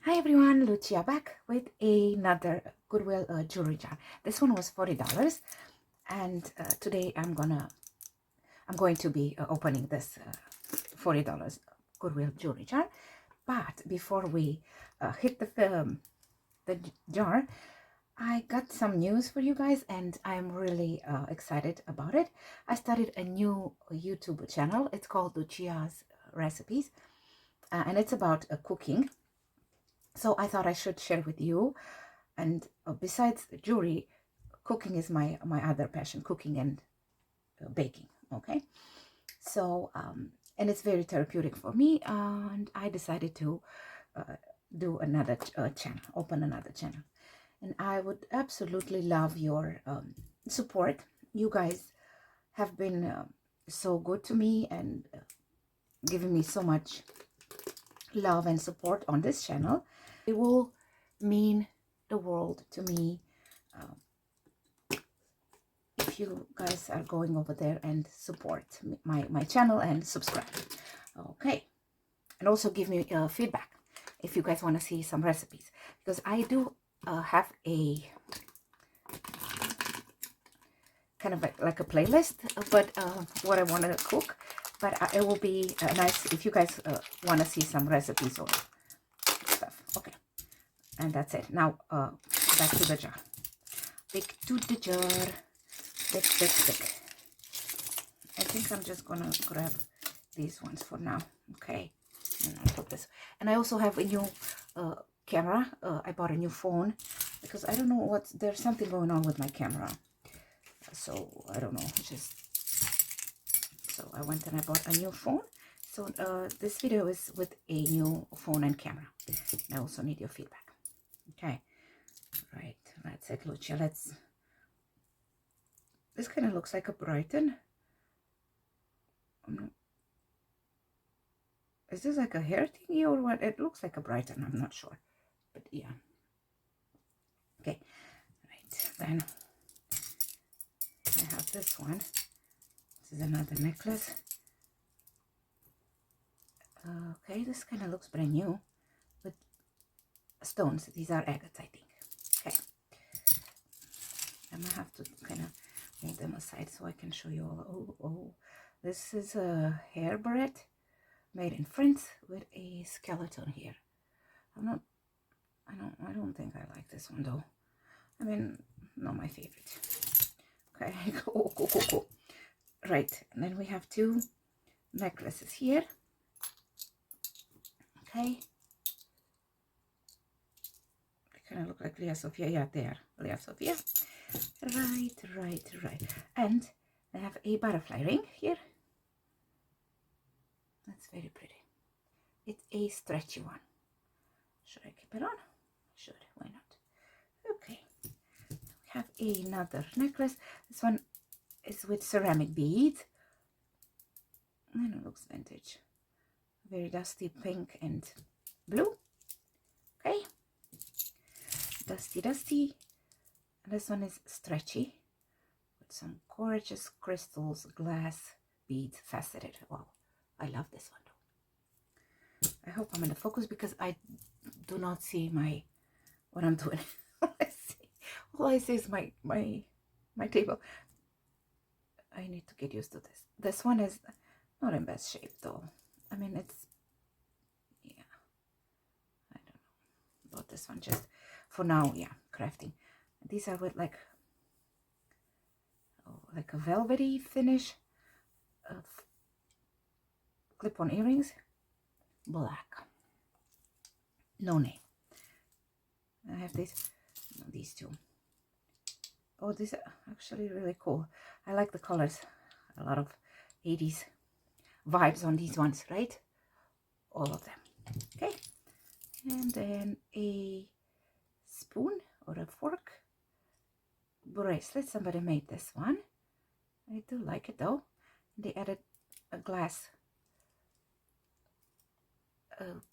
Hi everyone, Lucia back with another Goodwill jewelry jar. This one was $40, and today I'm going to be opening this $40 Goodwill jewelry jar. But before we hit the jar, I got some news for you guys, and I'm really excited about it. I started a new YouTube channel. It's called Lucia's Recipes, and it's about cooking. So I thought I should share with you. And besides jewelry, cooking is my other passion, cooking and baking. Okay, so and it's very therapeutic for me, and I decided to do another channel, open another channel, and I would absolutely love your support. You guys have been so good to me and giving me so much love and support on this channel. It will mean the world to me if you guys are going over there and support my channel and subscribe. Okay, and also give me feedback if you guys want to see some recipes, because I do have a kind of like a playlist, but what I want to cook. But it will be nice if you guys want to see some recipes or stuff. Okay, and that's it. Now back to the jar. Back to the jar. Big. I think I'm just gonna grab these ones for now. Okay, and I'll put this. And I also have a new camera. I bought a new phone because I don't know there's something going on with my camera. So I don't know. So I went and I bought a new phone. So this video is with a new phone and camera. I also need your feedback. Okay, right. That's it, Lucia. This kind of looks like a Brighton. Is this like a hair thingy or what? It looks like a Brighton. I'm not sure, but yeah. Okay, right. Then I have this one. This is another necklace. Okay, this kind of looks brand new with stones. These are agates, I think. Okay, I'm gonna have to kind of move them aside so I can show you all. Oh, this is a hair barrette made in France with a skeleton here. I don't think I like this one though. I mean, not my favorite. Okay, cool. Right, and then we have two necklaces here. Okay, they kind of look like Lea Sophia. Yeah, they are Lea Sophia. Right. And I have a butterfly ring here. That's very pretty. It's a stretchy one. Should I keep it on? Should. Why not? Okay. We have another necklace. This one is with ceramic beads. And it looks vintage. Very dusty pink and blue. Okay. Dusty. And this one is stretchy with some gorgeous crystals, glass beads, faceted. Wow, I love this one though. I hope I'm in the focus because I do not see what I'm doing. All I see is my table. I need to get used to this. This one is not in best shape though. I mean, it's, yeah, I don't know about this one. Just for now, yeah, crafting. These are with like a velvety finish of clip-on earrings. Black. No name. I have these two. Oh, these are actually really cool. I like the colors. A lot of 80s vibes on these ones, right? All of them. Okay. And then a spoon or a fork bracelet. Somebody made this one. I do like it though. They added a glass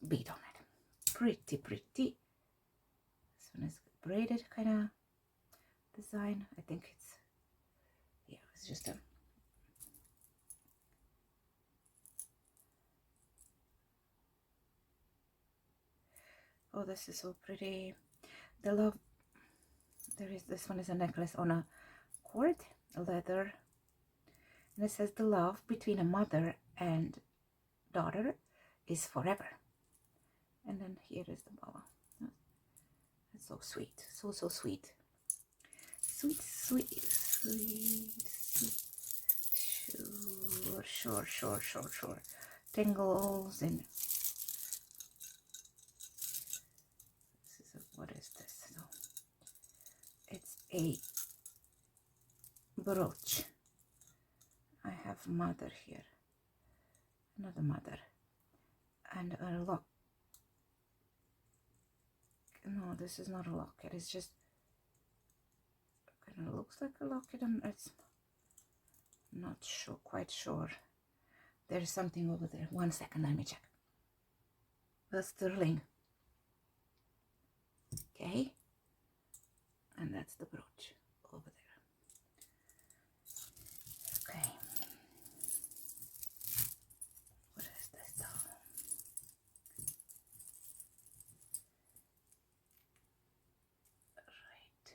bead on it. Pretty. This one is braided kind of design. I think it's just a Oh, this is so pretty. The love, this one is a necklace on a cord, a leather, and it says the love between a mother and daughter is forever. And then here is the bow. It's so sweet, so sweet. Sweet, sweet, sweet, sweet. Sure. Tingles and what is this? So it's a brooch. I have mother here, another mother, and a lock. No, this is not a locket. It's just kind of looks like a locket, and it's not sure, quite sure. There's something over there. 1 second, let me check. The sterling. Okay, and that's the brooch over there. Okay, what is this though? Right,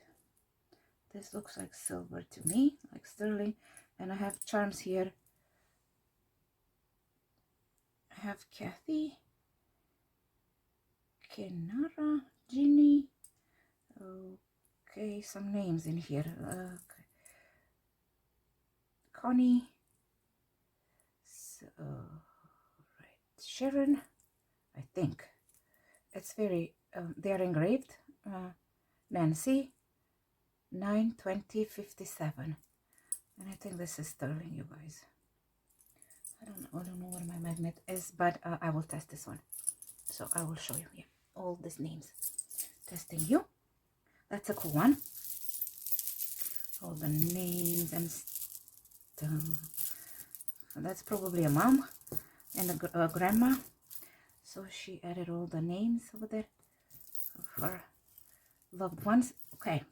this looks like silver to me, like sterling, and I have charms here. I have Kathy, Kenara, Ginny. Okay, some names in here. Okay. Connie. So, right, Sharon. I think it's very. They're engraved. Nancy. 9/20/57, and I think this is sterling, you guys. I don't know where my magnet is, but I will test this one. So I will show you here all these names. Testing you. That's a cool one. All the names and stuff. That's probably a mom and a grandma. So she added all the names over there of her loved ones. Okay.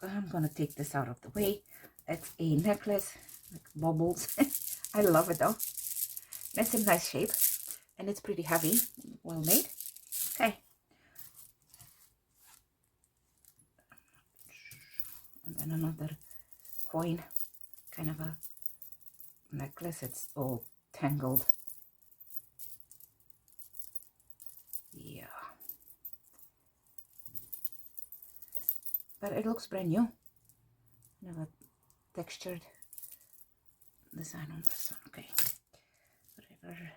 I'm gonna take this out of the way. It's a necklace, like bubbles. I love it though. It's in nice shape, and it's pretty heavy, well made. Okay. And then another coin, kind of a necklace. It's all tangled. Yeah. But it looks brand new. Never textured design on this one. Okay. Whatever.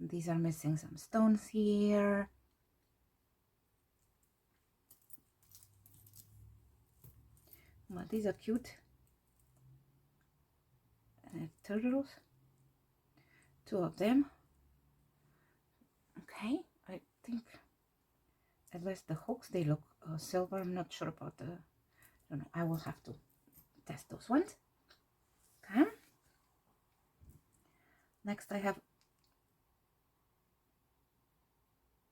These are missing some stones here. Well, these are cute. Turtles. 2 of them. Okay. I think at least the hooks, they look silver. I'm not sure about the, I don't know, I will have to test those ones. Okay. Next I have,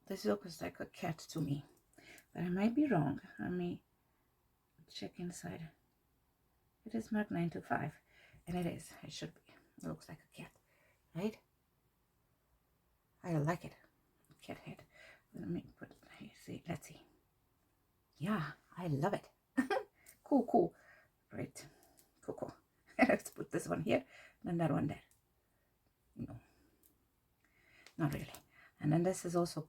this looks like a cat to me, but I might be wrong. Let me check inside. It is marked 925, and it is, it should be. It looks like a cat, right? I like it. Cat head. Let me put it here. See, let's see. Yeah, I love it. Cool. Right. Cool. Let's put this one here, and that one there. No, not really. And then this is also,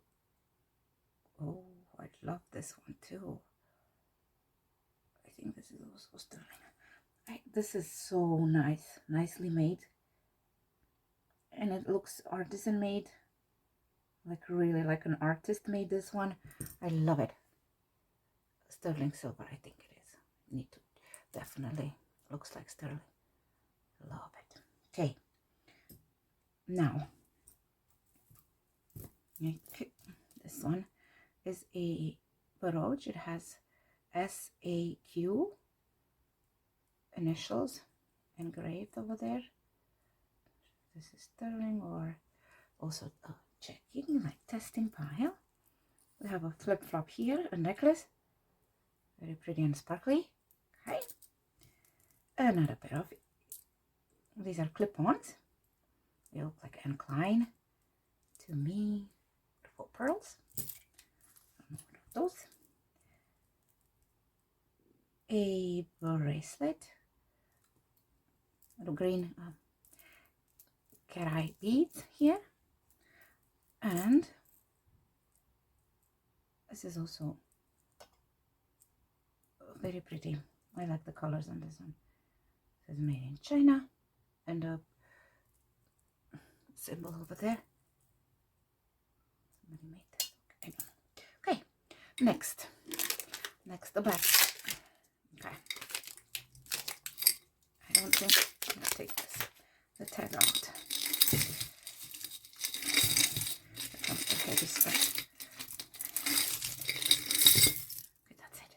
oh, I love this one too. I think this is also sterling. This is so nice, nicely made, and it looks artisan made, like really like an artist made this one. I love it. Sterling silver, I think it is. Need to definitely, looks like sterling. Love it. Okay, now this one is a brooch. It has SAQ initials engraved over there. This is sterling, or also checking, like testing pile. We have a flip-flop here, a necklace, very pretty and sparkly. Okay, another pair of, these are clip-ons. They look like incline to me. pearls. Those. A bracelet. Little green cat eye beads here. And this is also very pretty. I like the colors on this one. It says made in China, and a symbol over there. Somebody made that. Okay, okay. Next the back. Okay, I don't think I'm gonna take the tag out. Here comes the heavy stuff. Okay, that's it.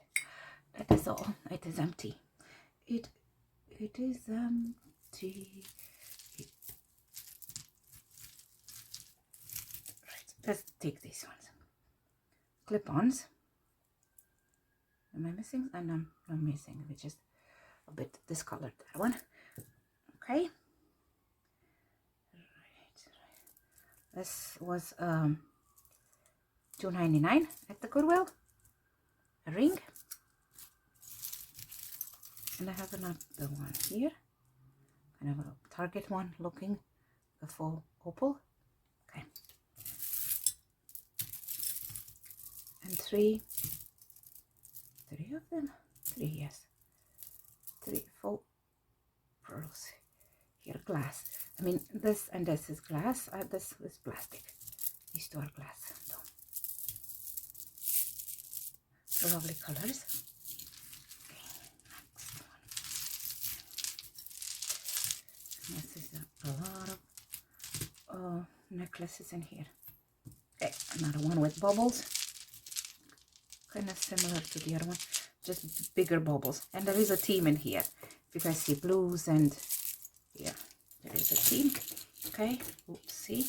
That is all. It is empty. It is empty. Right, let's take these ones. Clip-ons. Am I missing? And I'm missing, which is a bit discolored, that one. Okay. Right. This was $2.99 at the Goodwill. A ring. And I have another one here. Kind of a Target one looking, the full opal. Okay. And three of them. Three, yes. 3 full pearls. Here, glass. I mean, this and this is glass. This is plastic. These two are glass. So, lovely colors. Okay, next one. This is a lot of necklaces in here. Okay, another one with bubbles. Kind of similar to the other one, just bigger bubbles. And there is a theme in here. If you guys see blues, and yeah, there is a theme. Okay, oopsie,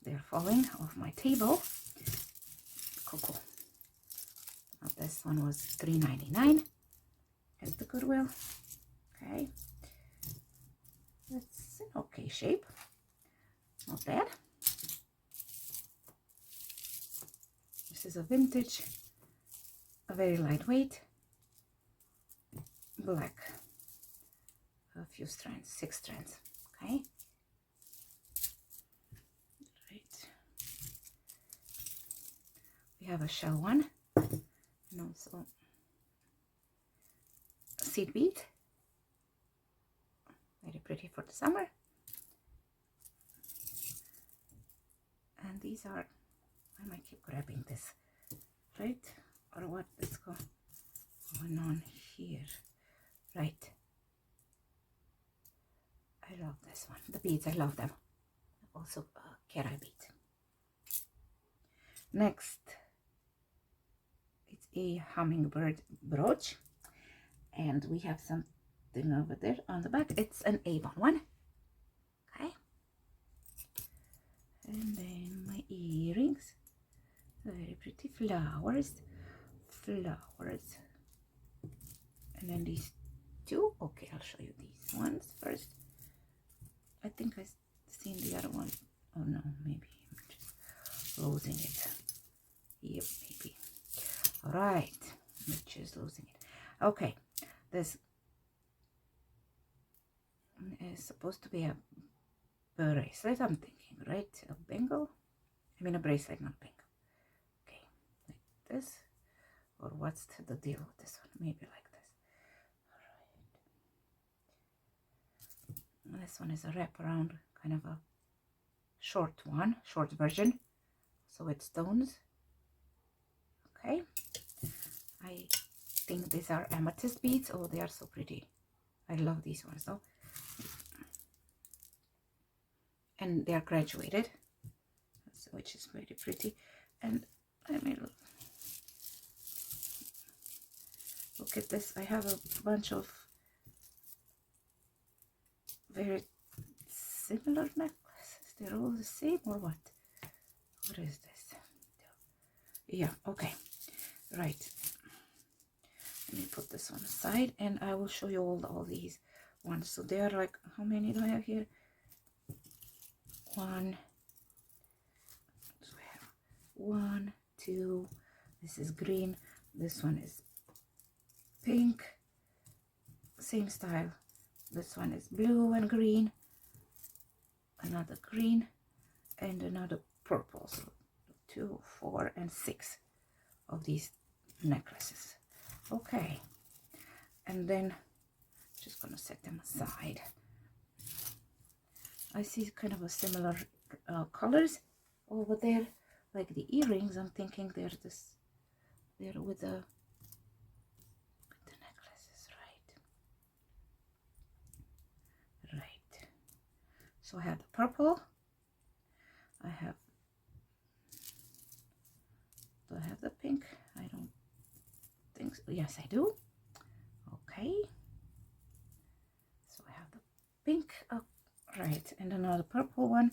they're falling off my table. Cool. Now this one was $3.99 at the Goodwill. Okay, it's an okay shape, not bad. This is a vintage. A very lightweight, black, a few strands, 6 strands. Okay, right. We have a shell one, and also a seed bead, very pretty for the summer. And these are, I might keep grabbing this, right? Or what is going on here? Right. I love this one. The beads, I love them. Also a cat eye bead. Next, it's a hummingbird brooch. And we have something over there on the back. It's an Avon one. Okay. And then my earrings. Very pretty flowers. And then these two. Okay, I'll show you these ones first. I think I've seen the other one. Oh no, maybe I'm just losing it. Yep, maybe. All right, I'm just losing it. Okay, this is supposed to be a bracelet, I'm thinking, right? A bangle? I mean a bracelet, not bangle. Okay, like this. Or what's the deal with this one? Maybe like this. All right. This one is a wraparound, kind of a short version. So with stones. Okay. I think these are amethyst beads. Oh, they are so pretty. I love these ones though. And they are graduated, which is very pretty. And I mean, look at this. I have a bunch of very similar necklaces. They're all the same or what? What is this? Yeah, okay. Right. Let me put this one aside and I will show you all these ones. So they are like, how many do I have here? 1, 2. This is green. This one is pink. Same style. This one is blue and green. Another green and another purple. So 2, 4, and 6 of these necklaces. Okay, and then just gonna set them aside. I see kind of a similar colors over there, like the earrings. I'm thinking they're with the necklaces, right. So I have the purple. Do I have the pink? I don't think so. Yes, I do. Okay, so I have the pink, right, and another purple one,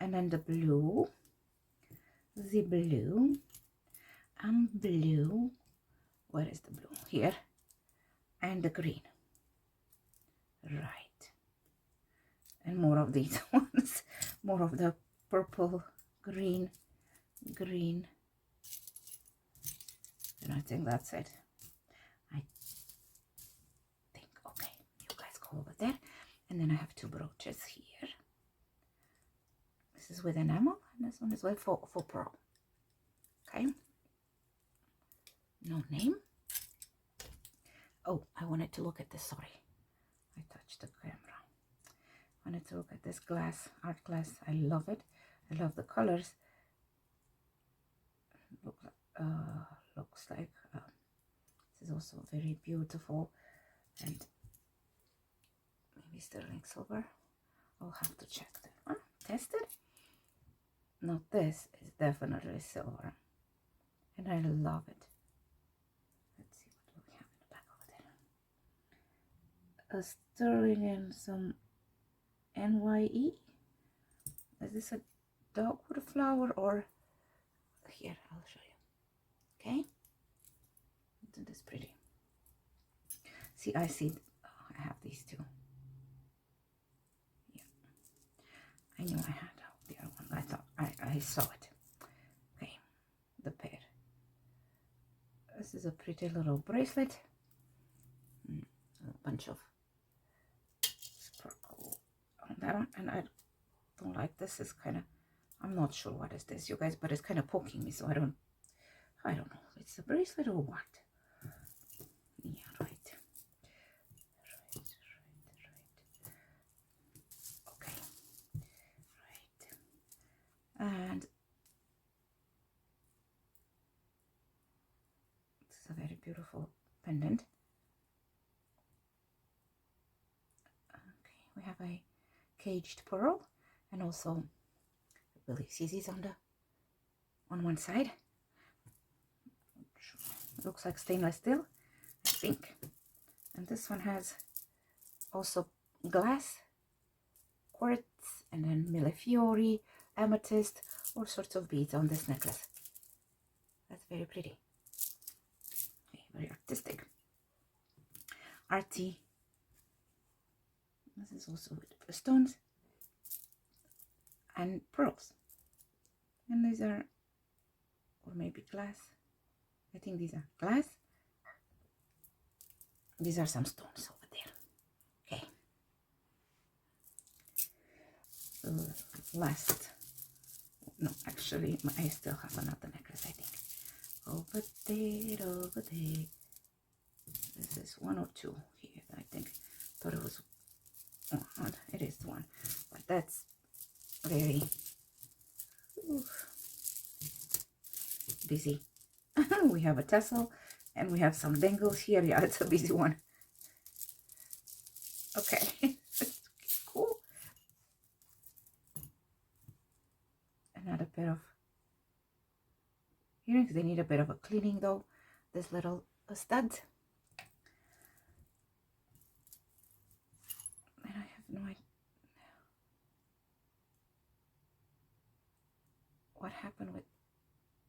and then the blue, and blue. Where is the blue? Here. And the green, right, and more of these ones, more of the purple, green, and I think that's it. I think, okay, you guys go over there. And then I have 2 brooches here. This is with enamel, and this one is with for pearl. Okay, no name. Oh, I wanted to look at this. Sorry, I touched the camera. I wanted to look at this glass, art glass. I love it. I love the colors. Looks like this is also very beautiful, and maybe sterling silver. I'll have to check that one. Test it. No, this is definitely silver, and I love it. Let's see what we have in the back over there. A sterling and some NYE. Is this a dogwood flower or here? I'll show you. Okay, isn't this pretty? See, I see. Oh, I have these 2. Yeah, I knew I had the other one. I thought I saw it. Okay, the pair. This is a pretty little bracelet. A bunch of sparkle on that one, and I don't like this. Is kind of, I'm not sure what is this, you guys, but it's kind of poking me, so I don't know. It's a bracelet or what? Yeah, right. Okay, right. And this is a very beautiful pendant. Okay, we have a caged pearl, and also I believe CZ's on one side. It looks like stainless steel, I think. And this one has also glass, quartz, and then millefiori, amethyst, all sorts of beads on this necklace. That's very pretty. Okay, very artistic. Arty. This is also with stones and pearls. And these are, or maybe glass. I think these are glass. These are some stones over there. Okay. Last. No, actually, I still have another necklace, I think. Over there. This is 1 or 2 here, I think. Thought it was 1. It is 1. But that's very busy. We have a tassel and we have some dangles here. Yeah, it's a busy one. Okay. Cool. Another pair of earrings. They need a bit of a cleaning though. This little studs. And I have no idea what happened with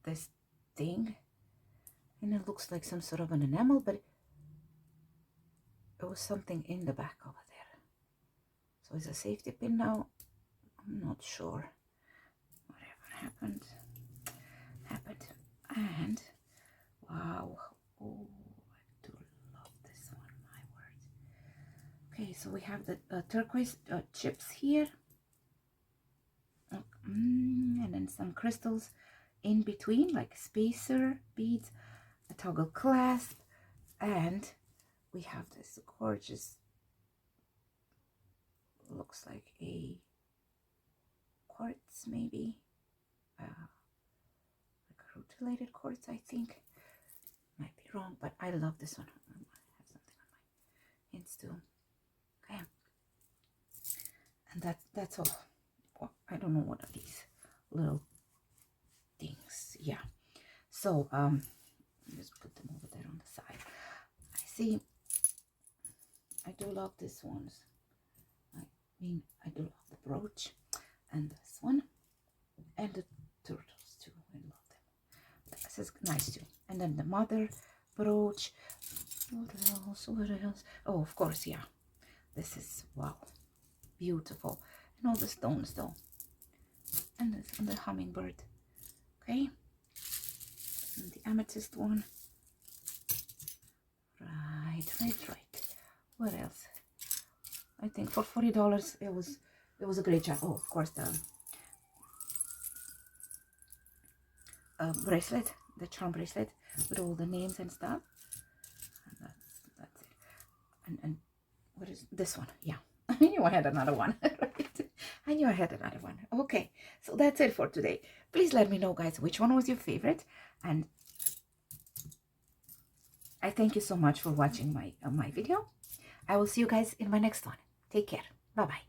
this thing. And it looks like some sort of an enamel, but it was something in the back over there. So it's a safety pin now. I'm not sure. Whatever happened. So we have the turquoise chips here. And then some crystals in between, like spacer beads, a toggle clasp, and we have this gorgeous, looks like a quartz, maybe like a rutilated quartz, I think. Might be wrong, but I love this one. I have something on my hands too. Okay, and that's all. Well, I don't know what are these little things. Yeah, so just put them over there on the side. I see, I do love these ones. I mean, I do love the brooch and this one and the turtles too. I love them. This is nice too. And then the mother brooch. What else? What else? Oh, of course, yeah. This is, wow, beautiful. And all the stones though. And this and the hummingbird. Okay. And the amethyst one. Right. What else? I think for $40 it was a great job. Oh, of course, the bracelet, the charm bracelet with all the names and stuff. And that's it. And what is this one? Yeah, I knew I had another one. Right? I knew I had another one. Okay, so that's it for today. Please let me know, guys, which one was your favorite, and I thank you so much for watching my video. I will see you guys in my next one. Take care. Bye bye.